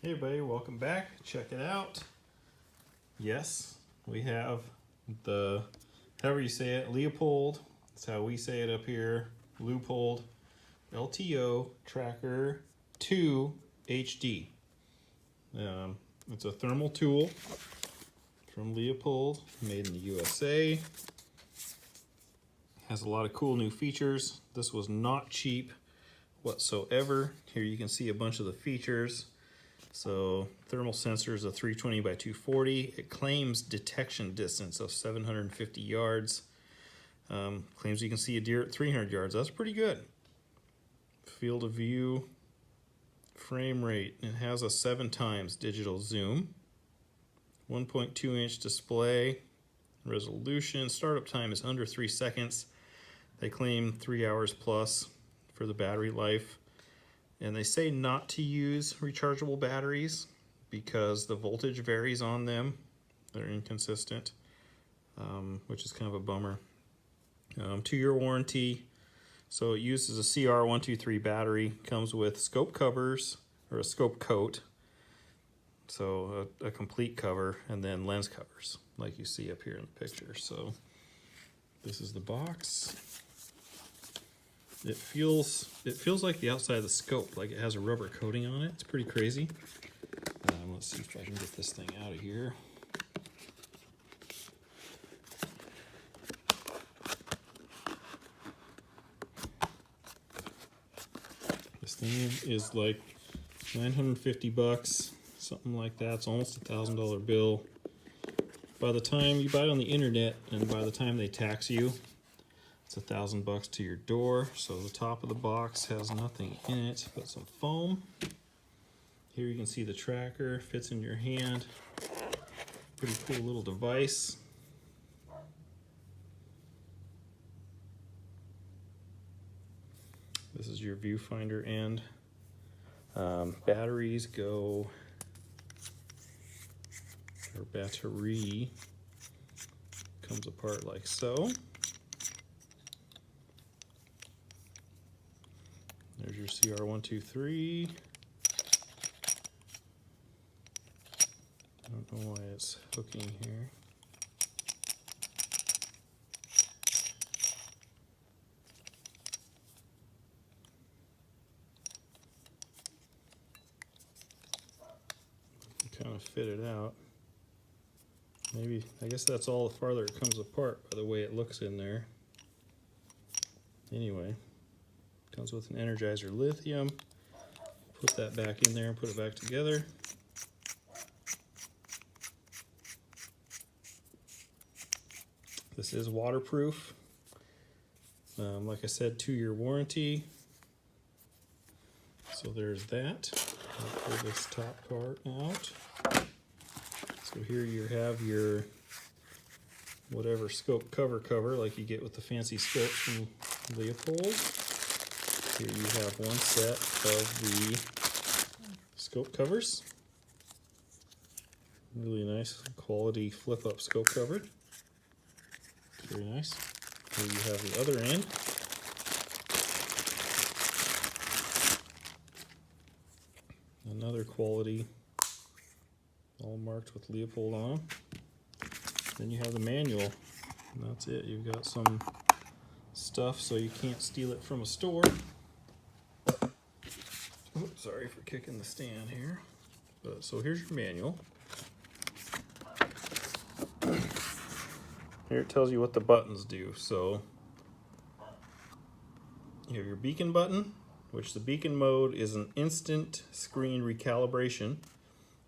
Hey everybody, welcome back. Check it out. Yes, we have the, however you say it, Leupold. That's how we say it up here. Leupold LTO-Tracker 2 HD. It's a thermal tool from Leupold, made in the USA. Has a lot of cool new features. This was not cheap whatsoever. Here you can see a bunch of the features. So thermal sensor is a 320 by 240. It claims detection distance of 750 yards. Claims you can see a deer at 300 yards. That's pretty good. Field of view, frame rate. It has a 7x digital zoom. 1.2 inch display. Resolution. Startup time is under 3 seconds. They claim 3 hours plus for the battery life. And they say not to use rechargeable batteries because the voltage varies on them. They're inconsistent, which is kind of a bummer. 2-year warranty. So it uses a CR123 battery. Comes with scope covers, or a scope coat. So a complete cover, and then lens covers, like you see up here in the picture. So this is the box. It feels like the outside of the scope, like it has a rubber coating on it. It's pretty crazy. Let's see if I can get this thing out of here. This thing is like 950 bucks, something like that. It's almost $1,000 bill. By the time you buy it on the internet, and by the time they tax you, it's $1,000 to your door. So the top of the box has nothing in it but some foam. Here you can see the tracker, fits in your hand. Pretty cool little device. This is your viewfinder end. Batteries go, or battery comes apart like so. There's your CR123. I don't know why it's hooking here. Kind of fit it out. Maybe, I guess that's all the farther it comes apart by the way it looks in there. Anyway. Comes with an Energizer lithium. Put that back in there and put it back together. This is waterproof. Like I said, 2-year warranty. So there's that. I'll pull this top part out. So here you have your whatever scope cover like you get with the fancy scopes from Leupold. Here you have one set of the scope covers. Really nice quality flip-up scope cover. Very nice. Here you have the other end. Another quality, all marked with Leupold on them. Then you have the manual. And that's it. You've got some stuff so you can't steal it from a store. Oops, sorry for kicking the stand here. So here's your manual. Here it tells you what the buttons do. So you have your beacon button, which the beacon mode is an instant screen recalibration,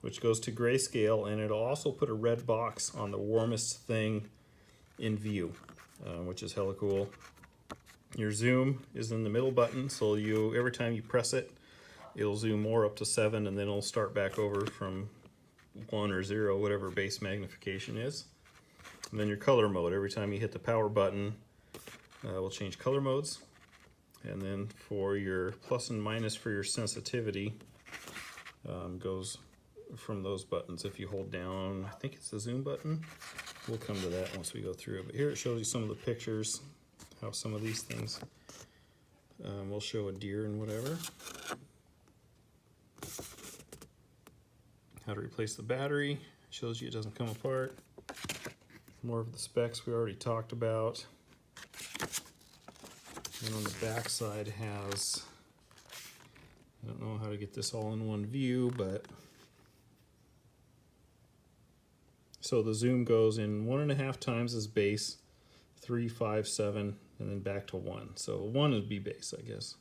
which goes to grayscale, and it'll also put a red box on the warmest thing in view, which is hella cool. Your zoom is in the middle button, so every time you press it, it'll zoom more up to 7, and then it'll start back over from 1 or 0, whatever base magnification is. And then your color mode, every time you hit the power button, will change color modes. And then for your plus and minus for your sensitivity, goes from those buttons. If you hold down, I think it's the zoom button. We'll come to that once we go through it. But here it shows you some of the pictures, how some of these things will show a deer and whatever. how to replace the battery. Shows you it doesn't come apart. More of the specs we already talked about. And on the back side has, I don't know how to get this all in one view, but so the zoom goes in 1.5 times as base, 3, 5, 7, and then back to 1. So 1 would be base, I guess.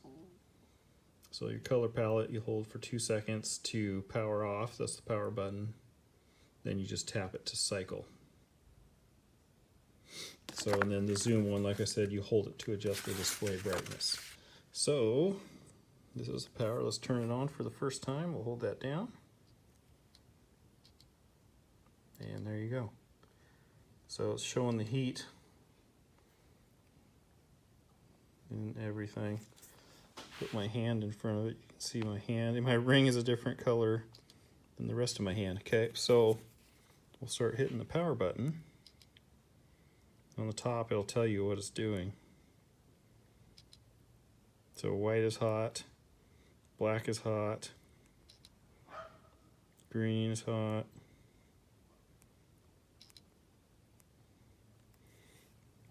So your color palette you hold for 2 seconds to power off, that's the power button. Then you just tap it to cycle. So, and then the zoom one, like I said, you hold it to adjust the display brightness. So, this is the power. Let's turn it on for the first time. We'll hold that down. And there you go. So it's showing the heat and everything. Put my hand in front of it. You can see my hand. And my ring is a different color than the rest of my hand. Okay, so we'll start hitting the power button. On the top, it'll tell you what it's doing. So white is hot, black is hot, green is hot,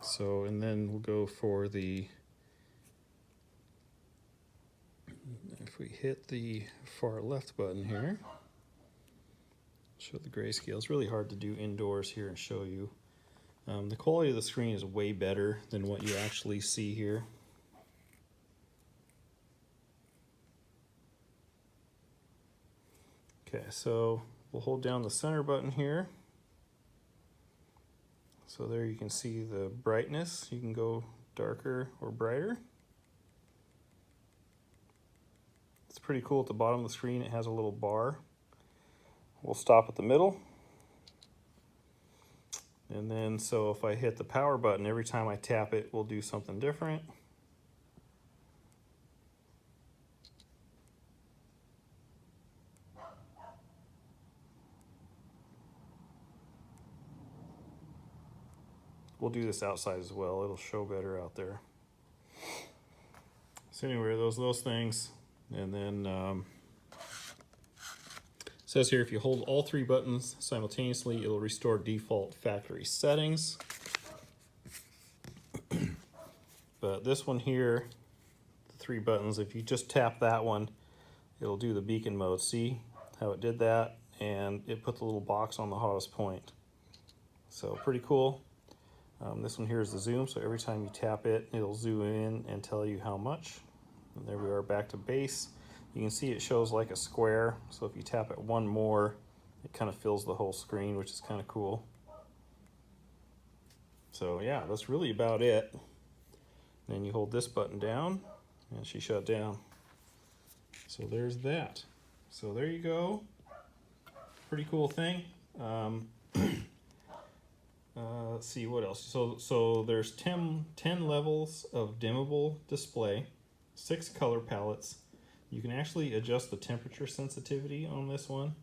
so, and then we'll go for the, if we hit the far left button here, show the grayscale. It's really hard to do indoors here and show you. The quality of the screen is way better than what you actually see here. Okay, so we'll hold down the center button here. So there you can see the brightness. You can go darker or brighter. It's pretty cool. At the bottom of the screen it has a little bar. We'll stop at the middle. And then, so if I hit the power button, every time I tap it, we'll do something different. We'll do this outside as well. It'll show better out there. So anyway, those things. And then it says here, if you hold all 3 buttons simultaneously, it'll restore default factory settings. But this one here, the 3 buttons, if you just tap that one, it'll do the beacon mode. See how it did that? And it put the little box on the hottest point. So pretty cool. This one here is the zoom, so every time you tap it, it'll zoom in and tell you how much. And there we are, back to base. You can see it shows like a square, so if you tap it one more, it kind of fills the whole screen, which is kind of cool. So yeah, that's really about it. Then you hold this button down, and she shut down. So there's that. So there you go. Pretty cool thing. Let's see what else. So there's 10 levels of dimmable display, 6 color palettes. You can actually adjust the temperature sensitivity on this one.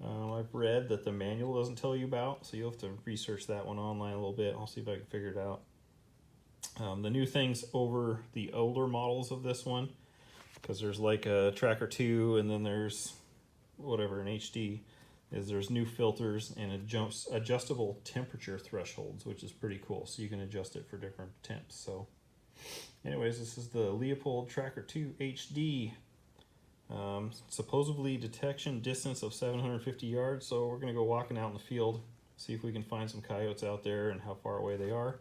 I've read that the manual doesn't tell you about, so you'll have to research that one online a little bit. I'll see if I can figure it out. The new things over the older models of this one, because there's like a Tracker 2 and then there's whatever, an HD, is there's new filters and adjustable temperature thresholds, which is pretty cool. So you can adjust it for different temps. So anyways, this is the Leupold Tracker 2 HD. Supposedly detection distance of 750 yards. So we're gonna go walking out in the field, see if we can find some coyotes out there and how far away they are.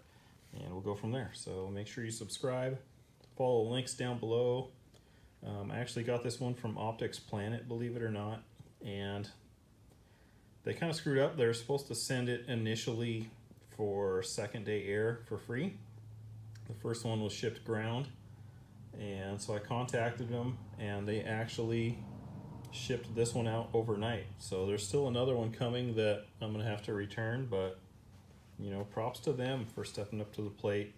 And we'll go from there. So make sure you subscribe, follow the links down below. I actually got this one from Optics Planet, believe it or not. And they kind of screwed up. They're supposed to send it initially for second day air for free. The first one was shipped ground. And so I contacted them and they actually shipped this one out overnight. So there's still another one coming that I'm gonna have to return, but you know, props to them for stepping up to the plate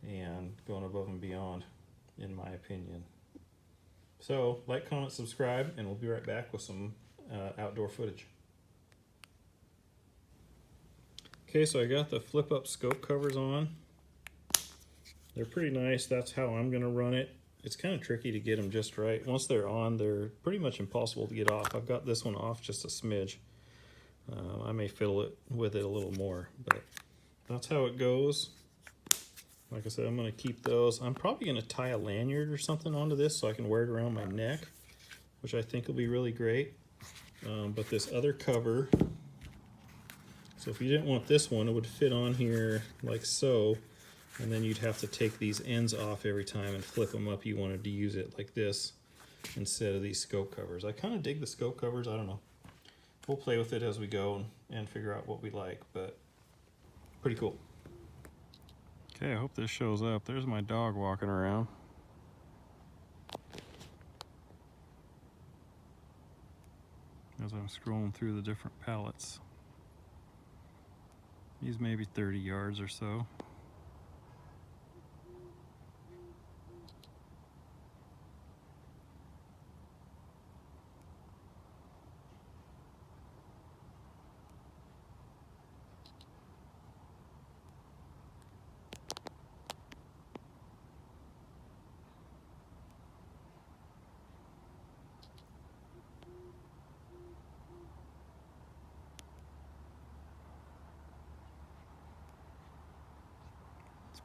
and going above and beyond, in my opinion. So like, comment, subscribe, and we'll be right back with some outdoor footage. Okay, so I got the flip up scope covers on. They're pretty nice. That's how I'm gonna run it. it's kind of tricky to get them just right. Once they're on, they're pretty much impossible to get off. I've got this one off just a smidge. I may fiddle it with it a little more, but that's how it goes. Like I said, I'm going to keep those. I'm probably going to tie a lanyard or something onto this so I can wear it around my neck, which I think will be really great. But this other cover, so if you didn't want this one, it would fit on here like so, and then you'd have to take these ends off every time and flip them up. You wanted to use it like this instead of these scope covers. I kind of dig the scope covers. I don't know. We'll play with it as we go and figure out what we like, but pretty cool. Okay, I hope this shows up. There's my dog walking around. As I'm scrolling through the different pallets. He's maybe 30 yards or so.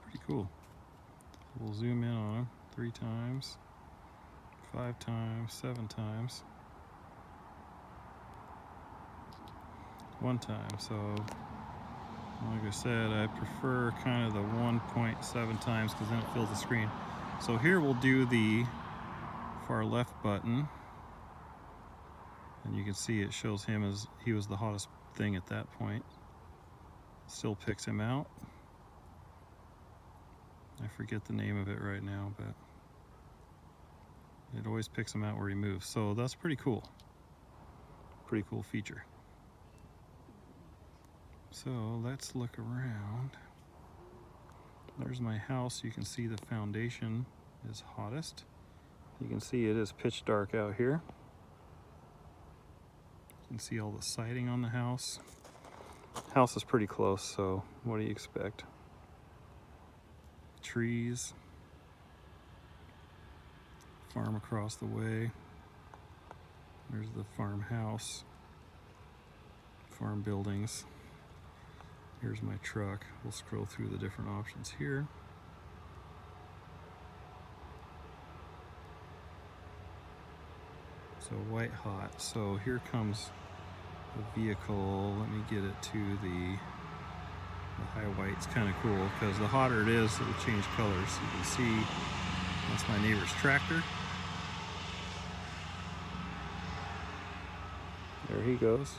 Pretty cool. We'll zoom in on them 3 times, 5 times, 7 times, 1 time. So, like I said, I prefer kind of the 1.7 times because then it fills the screen. So here we'll do the far left button, and you can see it shows him as he was the hottest thing at that point. Still picks him out. I forget the name of it right now, but it always picks him out where he moves. So that's pretty cool. Pretty cool feature. So let's look around. There's my house. You can see the foundation is hottest. You can see it is pitch dark out here. You can see all the siding on the house. House is pretty close, so what do you expect? Trees, farm across the way. There's the farmhouse, farm buildings. Here's my truck. We'll scroll through the different options here. So white hot. So here comes the vehicle. Let me get it to the high white's kind of cool because the hotter it is, it'll change colors. You can see that's my neighbor's tractor. There he goes.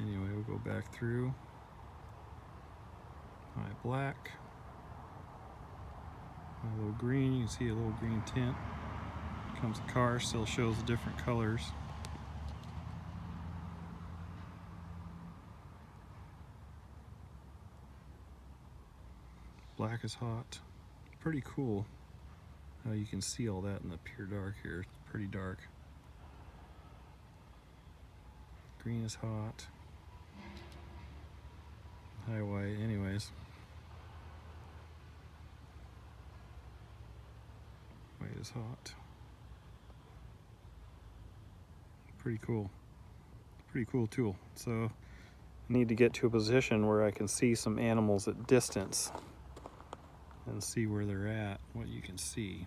Anyway, we'll go back through. High black. A little green, you can see a little green tint. Comes the car, still shows the different colors. Black is hot. Pretty cool how you can see all that in the pure dark here. It's pretty dark. Green is hot. High white, anyways. White is hot. Pretty cool. Pretty cool tool. So I need to get to a position where I can see some animals at distance and see where they're at, what you can see.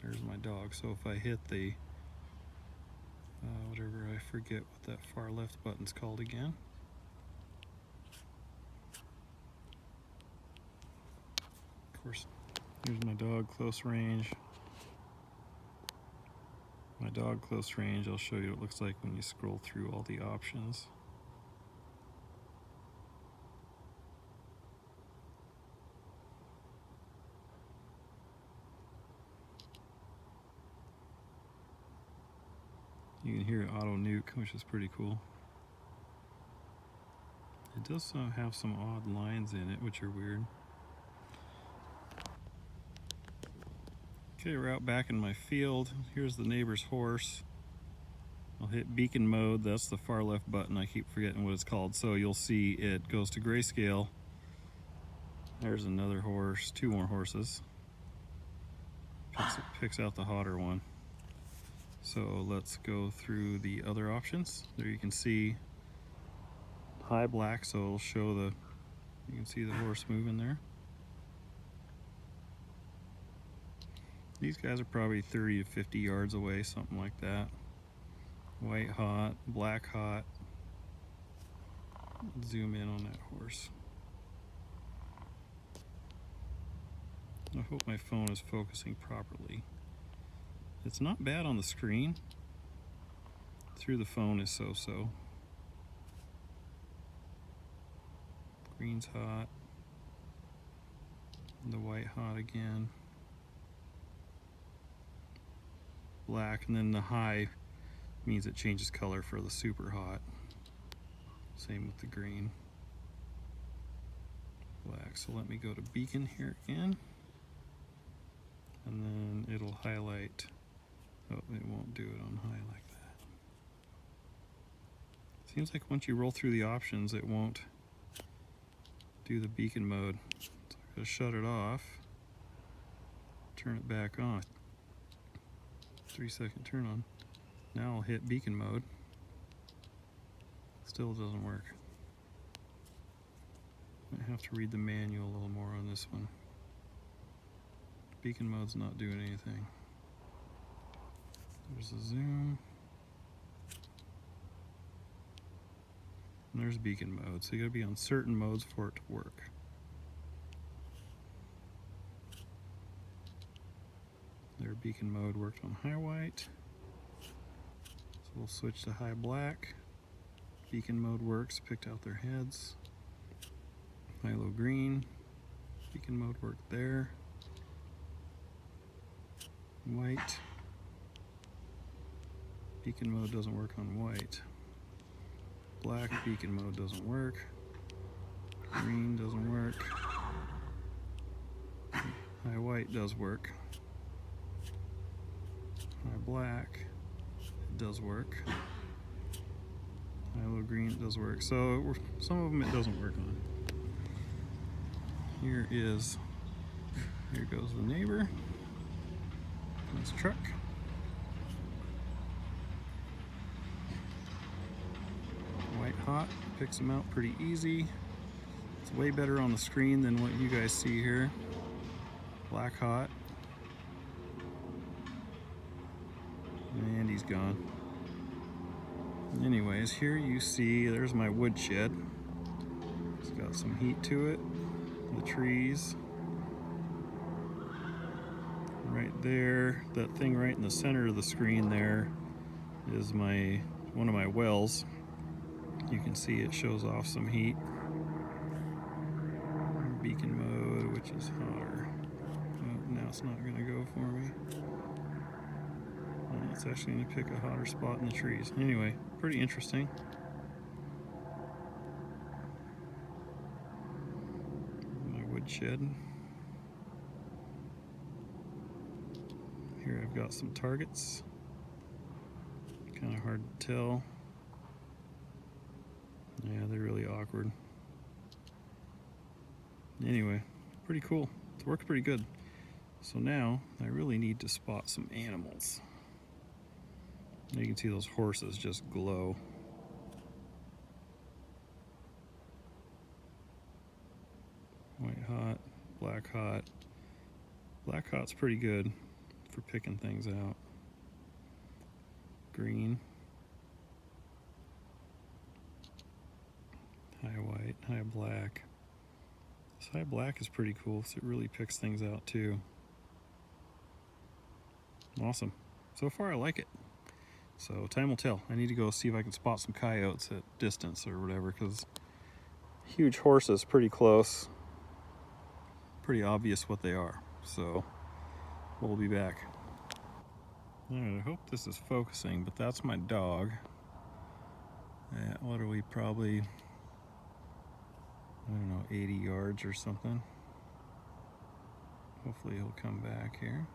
There's my dog. So if I hit the whatever, I forget what that far left button's called again. Of course, here's my dog close range. My dog close range, I'll show you what it looks like when you scroll through all the options. You can hear it auto nuke, which is pretty cool. It does have some odd lines in it, which are weird. Okay, we're out back in my field. Here's the neighbor's horse. I'll hit beacon mode. That's the far left button. I keep forgetting what it's called. So you'll see it goes to grayscale. There's another horse, 2 more horses. Picks out the hotter one. So let's go through the other options. There you can see high black, so it'll show the, you can see the horse moving there. These guys are probably 30 to 50 yards away, something like that. White hot, black hot. Zoom in on that horse. I hope my phone is focusing properly. It's not bad on the screen. Through the phone is so-so. Green's hot. The white hot again. Black, and then the high means it changes color for the super hot. Same with the green. Black. So let me go to beacon here again. And then it'll highlight. Oh, it won't do it on high like that. Seems like once you roll through the options, it won't do the beacon mode. So I'm going to shut it off, turn it back on. 3-second turn on. Now I'll hit beacon mode. Still doesn't work. I have to read the manual a little more on this one. Beacon mode's not doing anything. There's a zoom. And there's beacon mode. So you gotta be on certain modes for it to work. Their beacon mode worked on high white. So we'll switch to high black. Beacon mode works, picked out their heads. High low green. Beacon mode worked there. White. Beacon mode doesn't work on white. Black beacon mode doesn't work. Green doesn't work. High white does work. High black, it does work. High low green, it does work. So some of them it doesn't work on. Here goes the neighbor. His truck. White hot, picks them out pretty easy. It's way better on the screen than what you guys see here. Black hot. And he's gone. Anyways, here you see, there's my woodshed. It's got some heat to it. The trees. Right there, that thing right in the center of the screen there is one of my wells. You can see it shows off some heat. Beacon mode, which is hotter. Oh, now it's not gonna go for me. It's actually gonna pick a hotter spot in the trees. Anyway, pretty interesting. My woodshed. Here I've got some targets. Kind of hard to tell. Yeah, they're really awkward. Anyway, pretty cool. It works pretty good. So now I really need to spot some animals. You can see those horses just glow. White hot, black hot. Black hot's pretty good for picking things out. Green. High white, high black. This high black is pretty cool, so it really picks things out too. Awesome. So far I like it. So time will tell. I need to go see if I can spot some coyotes at distance or whatever, because huge horses pretty close. Pretty obvious what they are. So we'll be back. Alright, I hope this is focusing, but that's my dog. What are we, probably, I don't know, 80 yards or something. Hopefully he'll come back here.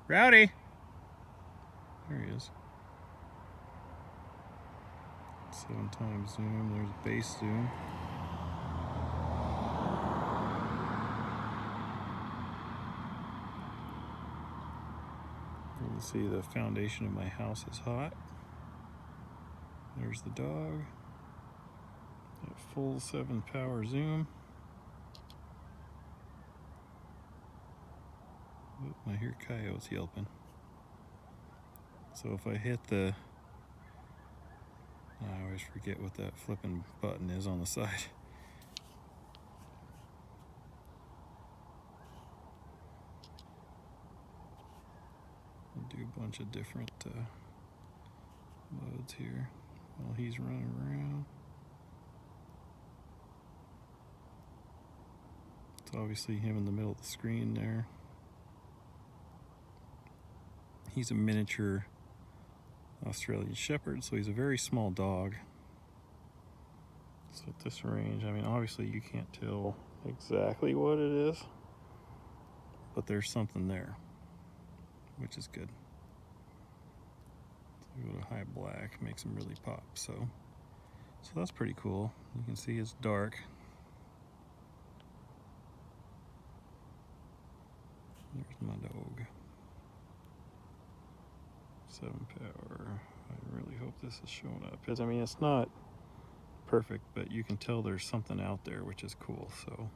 Rowdy! 7x zoom. There's base zoom. You can see the foundation of my house is hot. There's the dog. At full 7 power zoom. Oh, I hear coyotes yelping. So if I hit the, I always forget what that flipping button is on the side. I'll do a bunch of different modes here while he's running around. It's obviously him in the middle of the screen there. He's a miniature Australian Shepherd, so he's a very small dog. So at this range, I mean, obviously you can't tell exactly what it is, but there's something there, which is good. So go to high black, makes him really pop. So that's pretty cool. You can see it's dark. There's my dog. 7 power. I really hope this is showing up. Because I mean, it's not perfect, but you can tell there's something out there, which is cool. So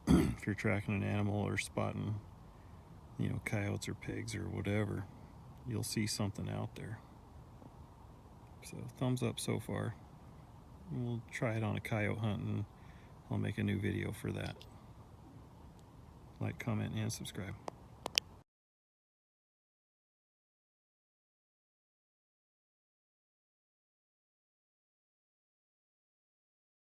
if you're tracking an animal or spotting, you know, coyotes or pigs or whatever, you'll see something out there. So thumbs up so far. We'll try it on a coyote hunt and I'll make a new video for that. Like, comment, and subscribe.